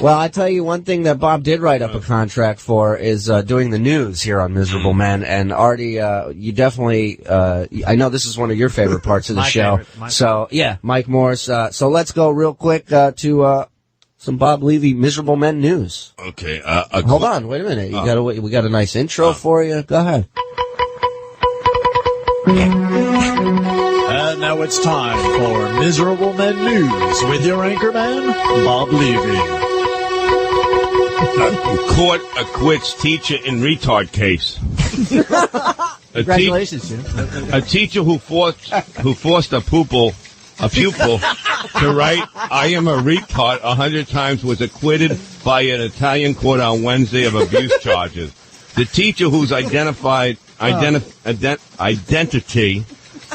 Well, I tell you one thing that Bob did write up a contract for is doing the news here on Miserable Men. And Artie, you definitely, I know this is one of your favorite parts of the show. Yeah, Mike Morris. So let's go real quick to some Bob Levy Miserable Men news. Okay. Hold on, wait a minute. We got a nice intro for you. Go ahead. And now it's time for Miserable Men News with your anchorman, Bob Levy. Court acquits teacher in retard case. Congratulations, Jim. A teacher who forced a pupil to write "I am a retard" 100 times was acquitted by an Italian court on Wednesday of abuse charges. The teacher, whose identity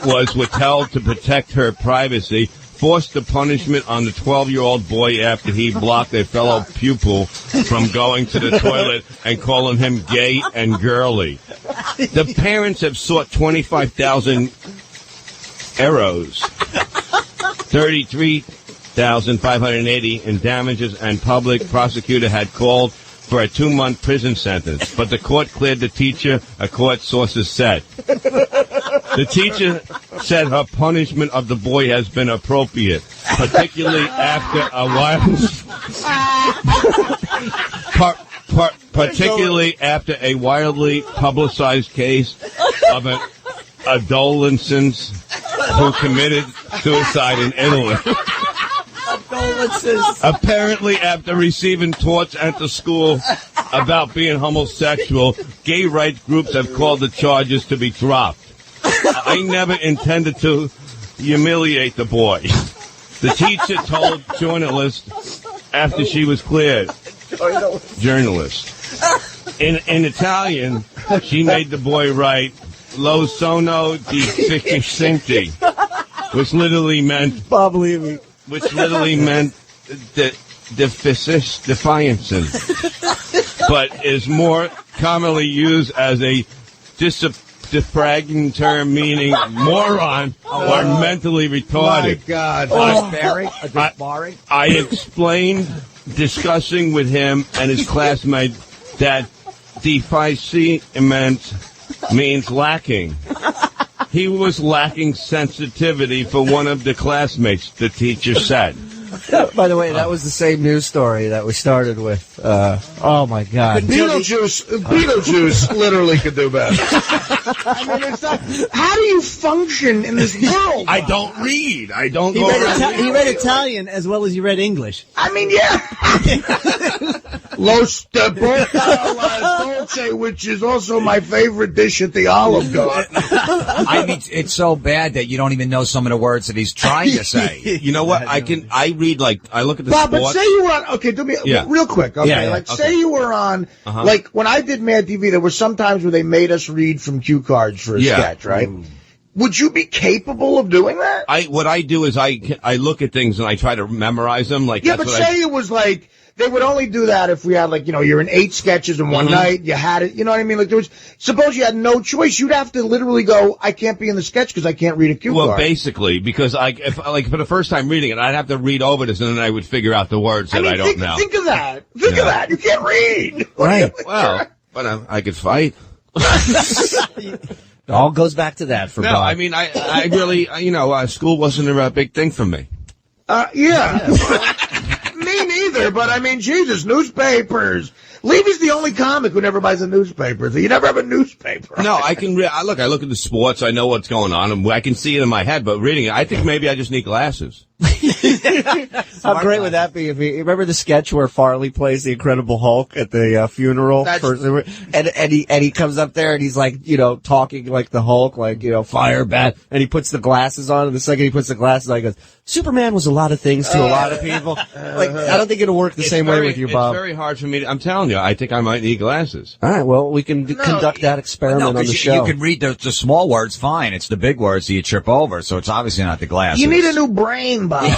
was withheld to protect her privacy, forced the punishment on the 12-year-old boy after he blocked a fellow pupil from going to the toilet and calling him gay and girly. The parents have sought 25,000 euros, 33,580 in damages, and public prosecutor had called for a 2-month prison sentence, but the court cleared the teacher, a court sources said. The teacher said her punishment of the boy has been appropriate, particularly after a wildly publicized case of an adolescent who committed suicide in Italy. Apparently, after receiving taunts at the school about being homosexual, gay rights groups have called the charges to be dropped. I never intended to humiliate the boy, the teacher told journalists after she was cleared. Journalist. In Italian, she made the boy write "Lo sono di Ficcinti," which literally meant Bob Levy. Which literally meant defiance, but is more commonly used as a defragging term meaning moron or mentally retarded. My God. I explained, discussing with him and his classmate, that deficient means lacking. He was lacking sensitivity for one of the classmates, the teacher said. By the way, that was the same news story that we started with. Oh, my God. Beetlejuice literally could do better. I mean, it's not, how do you function in this world? I don't read. I don't He go he read Italian as well as he read English. I mean, yeah. Lo dolce, which is also my favorite dish at the Olive Garden. I mean, it's so bad that you don't even know some of the words that he's trying to say. You know what? I read, like, I look at the Bob, sports. but say you were on, okay, do me, real quick, okay? Say you were on, like, when I did Mad TV, there were some times where they made us read from cue cards for a sketch, right? Would you be capable of doing that? What I do is I look at things and I try to memorize them. Like, yeah, but say it was like, they would only do that if we had, like, you're in 8 sketches in one night, you had it, you know what I mean? Like, suppose you had no choice, you'd have to literally go, I can't be in the sketch because I can't read a cue card. Well, basically, because if for the first time reading it, I'd have to read over this and then I would figure out the words that I don't know. Think of that. Think of that. You can't read. Right. Well, but I could fight. It all goes back to that for Bob. No, I mean, I really, school wasn't a big thing for me. Yeah. Me neither, but I mean, Jesus, newspapers. Levy's the only comic who never buys a newspaper. So you never have a newspaper. No, I can I look at the sports. I know what's going on, and I can see it in my head. But reading it, I think maybe I just need glasses. How great would that be if you remember the sketch where Farley plays the Incredible Hulk at the funeral? And he comes up there and he's like, talking like the Hulk, like, fire bat. And he puts the glasses on, and the second he puts the glasses on, he goes, Superman was a lot of things to a lot of people. Like, I don't think it'll work the same way with you, Bob. It's very hard for me I'm telling you, I think I might need glasses. All right, well, we can conduct that experiment on the show. You can read the small words fine. It's the big words that you trip over, so it's obviously not the glasses. You need a new brain, Bob.